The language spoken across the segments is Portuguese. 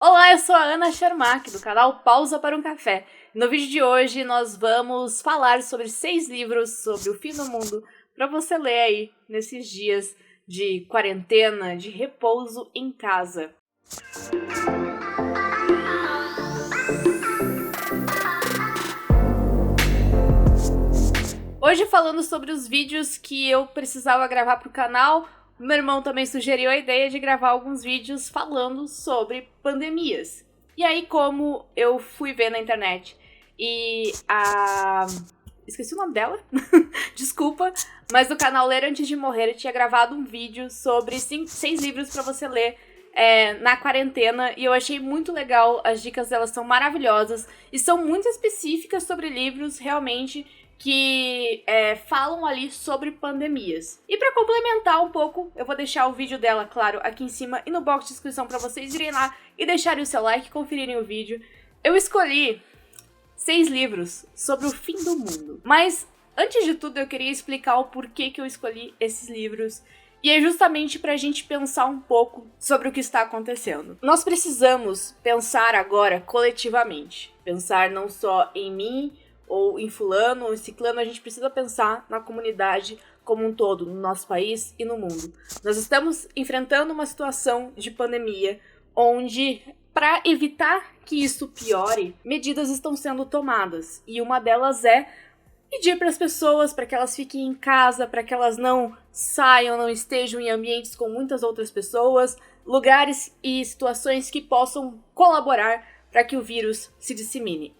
Olá, eu sou a Ana Shermack, do canal Pausa para um Café. No vídeo de hoje nós vamos falar sobre 6 livros sobre o fim do mundo para você ler aí nesses dias de quarentena, de repouso em casa. Hoje falando sobre os vídeos que eu precisava gravar para o canal. Meu irmão também sugeriu a ideia de gravar alguns vídeos falando sobre pandemias. E aí, como eu fui ver na internet e esqueci o nome dela, desculpa, mas no canal Ler Antes de Morrer eu tinha gravado um vídeo sobre 6 livros para você ler na quarentena, e eu achei muito legal, as dicas delas são maravilhosas e são muito específicas sobre livros realmente que falam ali sobre pandemias. E para complementar um pouco, eu vou deixar o vídeo dela, claro, aqui em cima e no box de descrição para vocês irem lá e deixarem o seu like e conferirem o vídeo. Eu escolhi 6 livros sobre o fim do mundo. Mas, antes de tudo, eu queria explicar o porquê que eu escolhi esses livros. E é justamente para a gente pensar um pouco sobre o que está acontecendo. Nós precisamos pensar agora coletivamente. Pensar não só em mim, ou em fulano, ou em ciclano, a gente precisa pensar na comunidade como um todo, no nosso país e no mundo. Nós estamos enfrentando uma situação de pandemia, onde, para evitar que isso piore, medidas estão sendo tomadas. E uma delas é pedir para as pessoas para que elas fiquem em casa, para que elas não saiam, não estejam em ambientes com muitas outras pessoas, lugares e situações que possam colaborar para que o vírus se dissemine.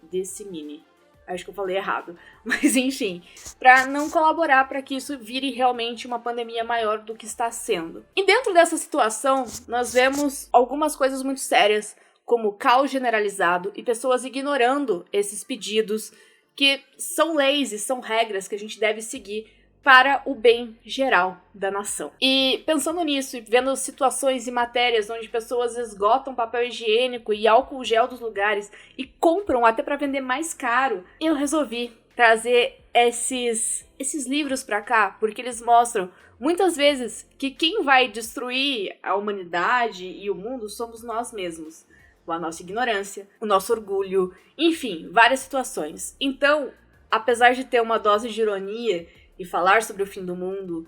Acho que eu falei errado. Mas enfim, para não colaborar para que isso vire realmente uma pandemia maior do que está sendo. E dentro dessa situação, nós vemos algumas coisas muito sérias, como caos generalizado e pessoas ignorando esses pedidos, que são leis e são regras que a gente deve seguir para o bem geral da nação. E pensando nisso e vendo situações e matérias onde pessoas esgotam papel higiênico e álcool gel dos lugares e compram até para vender mais caro, eu resolvi trazer esses livros para cá, porque eles mostram muitas vezes que quem vai destruir a humanidade e o mundo somos nós mesmos. Com a nossa ignorância, o nosso orgulho, enfim, várias situações. Então, apesar de ter uma dose de ironia e falar sobre o fim do mundo,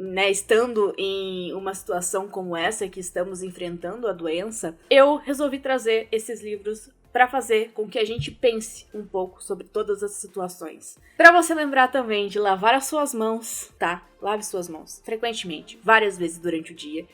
né, estando em uma situação como essa que estamos enfrentando a doença, eu resolvi trazer esses livros para fazer com que a gente pense um pouco sobre todas as situações. Para você lembrar também de lavar as suas mãos, tá? Lave suas mãos frequentemente, várias vezes durante o dia.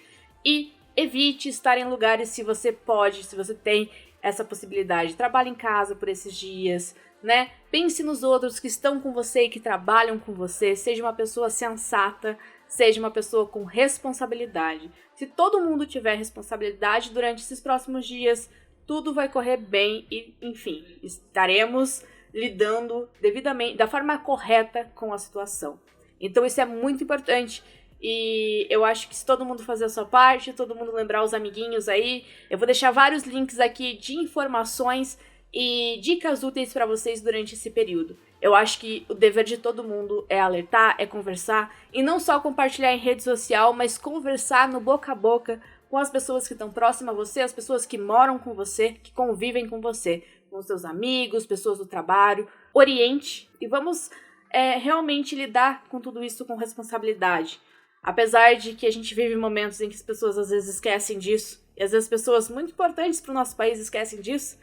E evite estar em lugares se você pode, se você tem essa possibilidade. Trabalhe em casa por esses dias, né? Pense nos outros que estão com você e que trabalham com você. Seja uma pessoa sensata, seja uma pessoa com responsabilidade. Se todo mundo tiver responsabilidade durante esses próximos dias, tudo vai correr bem e, enfim, estaremos lidando devidamente, da forma correta com a situação. Então isso é muito importante. E eu acho que se todo mundo fazer a sua parte, todo mundo lembrar os amiguinhos aí, eu vou deixar vários links aqui de informações e dicas úteis para vocês durante esse período. Eu acho que o dever de todo mundo é alertar, é conversar, e não só compartilhar em rede social, mas conversar no boca a boca com as pessoas que estão próximas a você, as pessoas que moram com você, que convivem com você, com seus amigos, pessoas do trabalho. Oriente e vamos realmente lidar com tudo isso com responsabilidade. Apesar de que a gente vive momentos em que as pessoas às vezes esquecem disso, e às vezes pessoas muito importantes para o nosso país esquecem disso,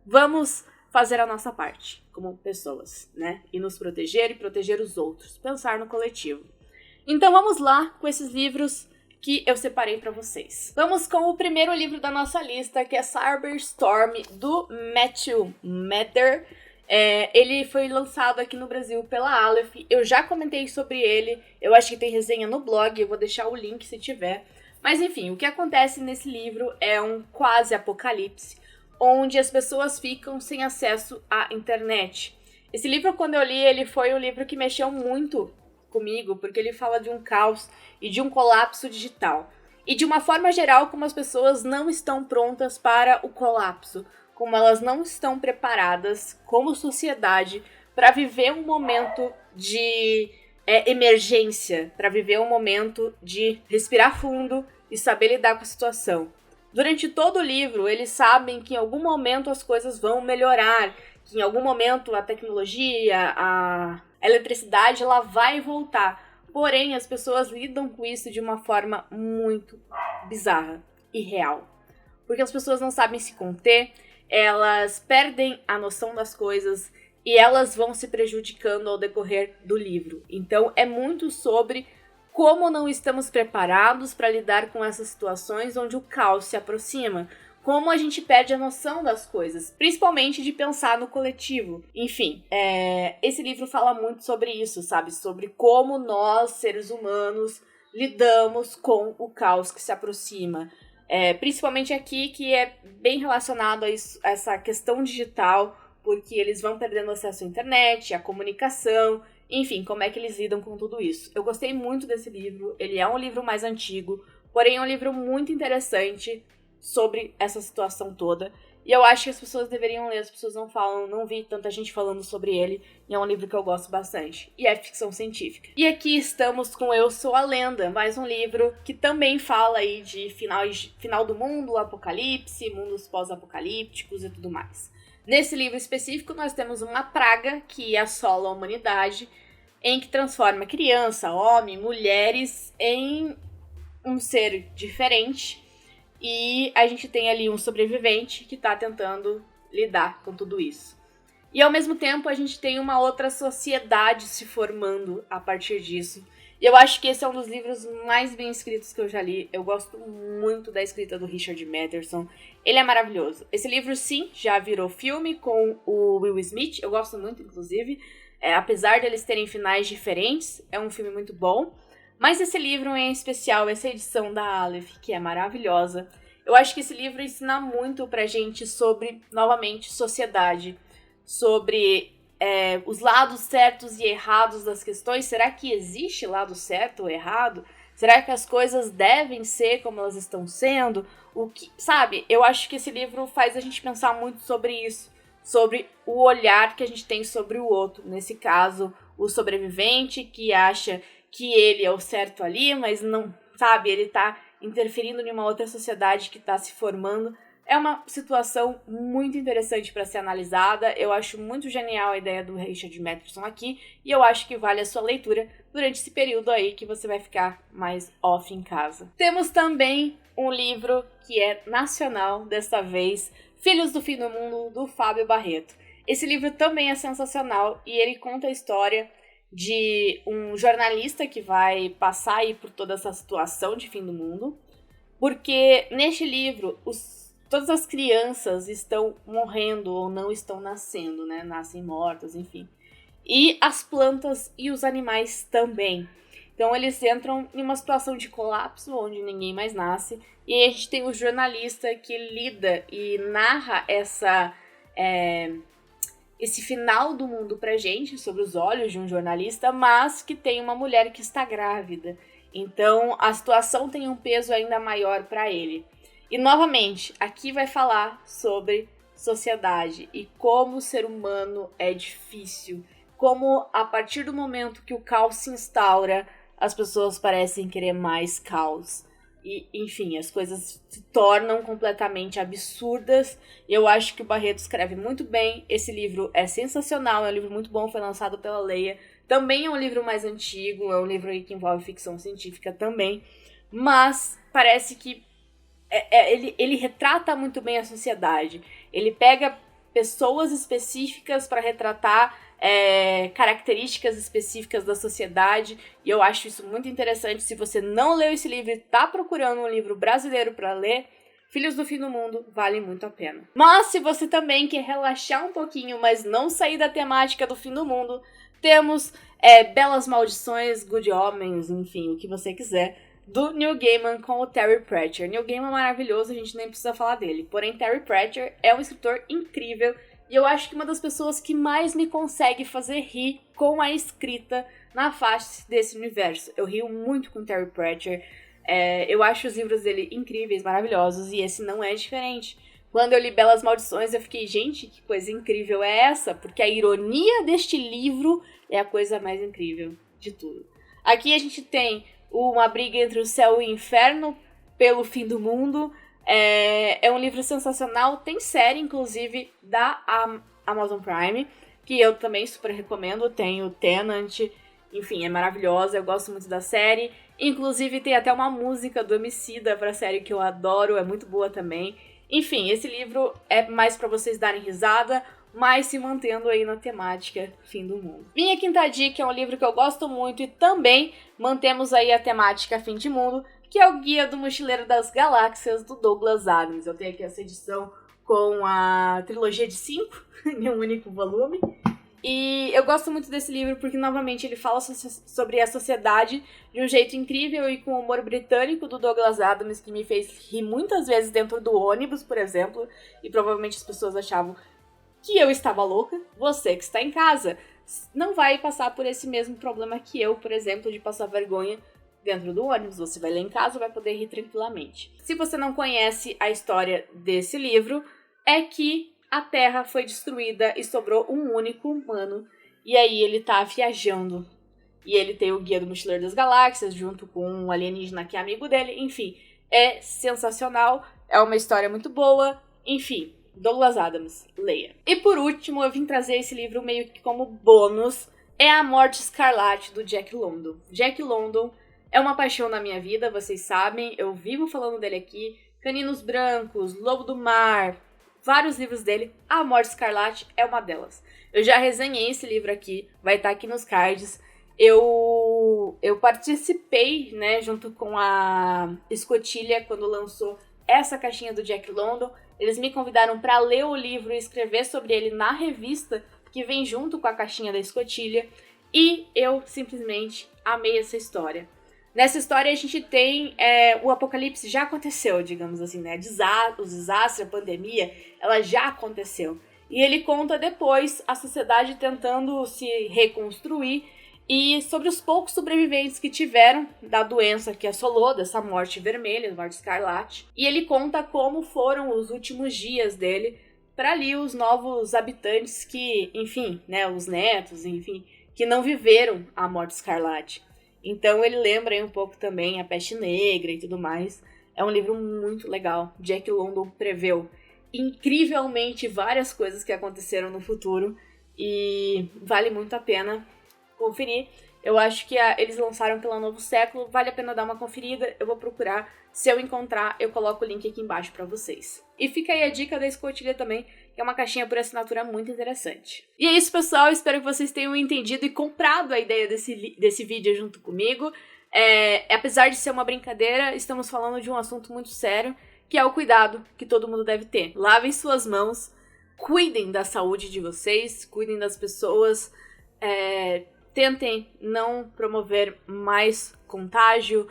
vamos fazer a nossa parte como pessoas, né? E nos proteger e proteger os outros, pensar no coletivo. Então vamos lá com esses livros que eu separei para vocês. Vamos com o primeiro livro da nossa lista, que é Cyberstorm, do Matthew Mather. Ele foi lançado aqui no Brasil pela Aleph. Eu já comentei sobre ele. Eu acho que tem resenha no blog. Eu vou deixar o link se tiver. Mas enfim, o que acontece nesse livro é um quase apocalipse, onde as pessoas ficam sem acesso à internet. Esse livro, quando eu li, ele foi um livro que mexeu muito comigo, porque ele fala de um caos e de um colapso digital. E de uma forma geral, como as pessoas não estão prontas para o colapso, como elas não estão preparadas como sociedade para viver um momento de emergência, para viver um momento de respirar fundo e saber lidar com a situação. Durante todo o livro, eles sabem que em algum momento as coisas vão melhorar, que em algum momento a tecnologia, a eletricidade, ela vai voltar. Porém, as pessoas lidam com isso de uma forma muito bizarra e real. Porque as pessoas não sabem se conter, elas perdem a noção das coisas e elas vão se prejudicando ao decorrer do livro. Então, é muito sobre como não estamos preparados para lidar com essas situações onde o caos se aproxima. Como a gente perde a noção das coisas, principalmente de pensar no coletivo. Enfim, esse livro fala muito sobre isso, sabe? Sobre como nós, seres humanos, lidamos com o caos que se aproxima. Principalmente aqui, que é bem relacionado a essa questão digital, porque eles vão perdendo acesso à internet, à comunicação, enfim, como é que eles lidam com tudo isso. Eu gostei muito desse livro, ele é um livro mais antigo, porém é um livro muito interessante sobre essa situação toda. E eu acho que as pessoas deveriam ler, as pessoas não vi tanta gente falando sobre ele, e é um livro que eu gosto bastante. E é ficção científica. E aqui estamos com Eu Sou a Lenda, mais um livro que também fala aí de final do mundo, apocalipse, mundos pós-apocalípticos e tudo mais. Nesse livro específico, nós temos uma praga que assola a humanidade, em que transforma criança, homem, mulheres em um ser diferente. E a gente tem ali um sobrevivente que está tentando lidar com tudo isso. E ao mesmo tempo a gente tem uma outra sociedade se formando a partir disso. E eu acho que esse é um dos livros mais bem escritos que eu já li. Eu gosto muito da escrita do Richard Matheson. Ele é maravilhoso. Esse livro, sim, já virou filme com o Will Smith. Eu gosto muito, inclusive. Apesar de eles terem finais diferentes, é um filme muito bom. Mas esse livro em especial, essa edição da Aleph, que é maravilhosa, eu acho que esse livro ensina muito pra gente sobre, novamente, sociedade, sobre os lados certos e errados das questões. Será que existe lado certo ou errado? Será que as coisas devem ser como elas estão sendo? Sabe, eu acho que esse livro faz a gente pensar muito sobre isso, sobre o olhar que a gente tem sobre o outro. Nesse caso, o sobrevivente que acha que ele é o certo ali, mas não, sabe, ele tá interferindo em uma outra sociedade que tá se formando. É uma situação muito interessante para ser analisada. Eu acho muito genial a ideia do Richard Matheson aqui, e eu acho que vale a sua leitura durante esse período aí que você vai ficar mais off em casa. Temos também um livro que é nacional, desta vez, Filhos do Fim do Mundo, do Fábio Barreto. Esse livro também é sensacional e ele conta a história de um jornalista que vai passar aí por toda essa situação de fim do mundo, porque neste livro todas as crianças estão morrendo ou não estão nascendo, né? Nascem mortas, enfim. E as plantas e os animais também. Então eles entram em uma situação de colapso, onde ninguém mais nasce, e aí a gente tem o jornalista que lida e narra esse final do mundo pra gente, sobre os olhos de um jornalista, mas que tem uma mulher que está grávida. Então, a situação tem um peso ainda maior para ele. E, novamente, aqui vai falar sobre sociedade e como o ser humano é difícil. Como, a partir do momento que o caos se instaura, as pessoas parecem querer mais caos. E, enfim, as coisas se tornam completamente absurdas. Eu acho que o Barreto escreve muito bem. Esse livro é sensacional, é um livro muito bom, foi lançado pela Leia. Também é um livro mais antigo, é um livro aí que envolve ficção científica também. Mas parece que ele retrata muito bem a sociedade. Ele pega pessoas específicas para retratar características específicas da sociedade, e eu acho isso muito interessante. Se você não leu esse livro e está procurando um livro brasileiro para ler, Filhos do Fim do Mundo vale muito a pena. Mas se você também quer relaxar um pouquinho, mas não sair da temática do fim do mundo, temos Belas Maldições, Good Omens, enfim, o que você quiser, do Neil Gaiman com o Terry Pratchett. Neil Gaiman é maravilhoso, a gente nem precisa falar dele. Porém, Terry Pratchett é um escritor incrível, e eu acho que uma das pessoas que mais me consegue fazer rir com a escrita na face desse universo. Eu rio muito com Terry Pratchett. Eu acho os livros dele incríveis, maravilhosos, e esse não é diferente. Quando eu li Belas Maldições, eu fiquei, gente, que coisa incrível é essa? Porque a ironia deste livro é a coisa mais incrível de tudo. Aqui a gente tem uma briga entre o céu e o inferno pelo fim do mundo. É um livro sensacional, tem série, inclusive, da Amazon Prime, que eu também super recomendo, tem o Tenant, enfim, é maravilhosa, eu gosto muito da série. Inclusive tem até uma música do Emicida pra série que eu adoro, é muito boa também. Enfim, esse livro é mais pra vocês darem risada, mas se mantendo aí na temática fim do mundo. Minha quinta dica é um livro que eu gosto muito e também mantemos aí a temática fim de mundo, que é o Guia do Mochileiro das Galáxias, do Douglas Adams. Eu tenho aqui essa edição com a trilogia de 5, em um único volume. E eu gosto muito desse livro porque, novamente, ele fala sobre a sociedade de um jeito incrível e com o humor britânico do Douglas Adams, que me fez rir muitas vezes dentro do ônibus, por exemplo, e provavelmente as pessoas achavam que eu estava louca. Você que está em casa não vai passar por esse mesmo problema que eu, por exemplo, de passar vergonha dentro do ônibus. Você vai ler em casa e vai poder rir tranquilamente. Se você não conhece a história desse livro, é que a Terra foi destruída e sobrou um único humano. E aí ele tá viajando. E ele tem o Guia do Mochileiro das Galáxias, junto com um alienígena que é amigo dele. Enfim, é sensacional. É uma história muito boa. Enfim, Douglas Adams, leia. E por último, eu vim trazer esse livro meio que como bônus. É A Morte Escarlate, do Jack London. Jack London é uma paixão na minha vida, vocês sabem. Eu vivo falando dele aqui. Caninos Brancos, Lobo do Mar, vários livros dele. A Morte Escarlate é uma delas. Eu já resenhei esse livro aqui, vai estar aqui nos cards. Eu participei, né, junto com a Escotilha, quando lançou essa caixinha do Jack London. Eles me convidaram para ler o livro e escrever sobre ele na revista que vem junto com a caixinha da Escotilha. E eu simplesmente amei essa história. Nessa história a gente tem o apocalipse já aconteceu, digamos assim, né? Os desastres, a pandemia, ela já aconteceu. E ele conta depois a sociedade tentando se reconstruir e sobre os poucos sobreviventes que tiveram da doença que assolou, dessa morte vermelha, morte escarlate. E ele conta como foram os últimos dias dele para ali os novos habitantes que, enfim, né, os netos, enfim, que não viveram a morte escarlate. Então ele lembra aí um pouco também a Peste Negra e tudo mais. É um livro muito legal. Jack London preveu incrivelmente várias coisas que aconteceram no futuro e vale muito a pena conferir. Eu acho que eles lançaram pela Novo Século, vale a pena dar uma conferida. Eu vou procurar, se eu encontrar, eu coloco o link aqui embaixo pra vocês. E fica aí a dica da Escotilha também, que é uma caixinha por assinatura muito interessante. E é isso, pessoal, espero que vocês tenham entendido e comprado a ideia desse vídeo junto comigo. Apesar de ser uma brincadeira, estamos falando de um assunto muito sério, que é o cuidado que todo mundo deve ter. Lavem suas mãos, cuidem da saúde de vocês, cuidem das pessoas, tentem não promover mais contágio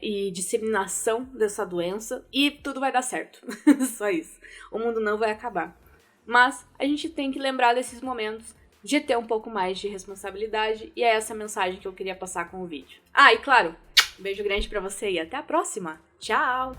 e disseminação dessa doença e tudo vai dar certo. Só isso. O mundo não vai acabar. Mas a gente tem que lembrar desses momentos de ter um pouco mais de responsabilidade e é essa mensagem que eu queria passar com o vídeo. E claro, um beijo grande pra você e até a próxima. Tchau!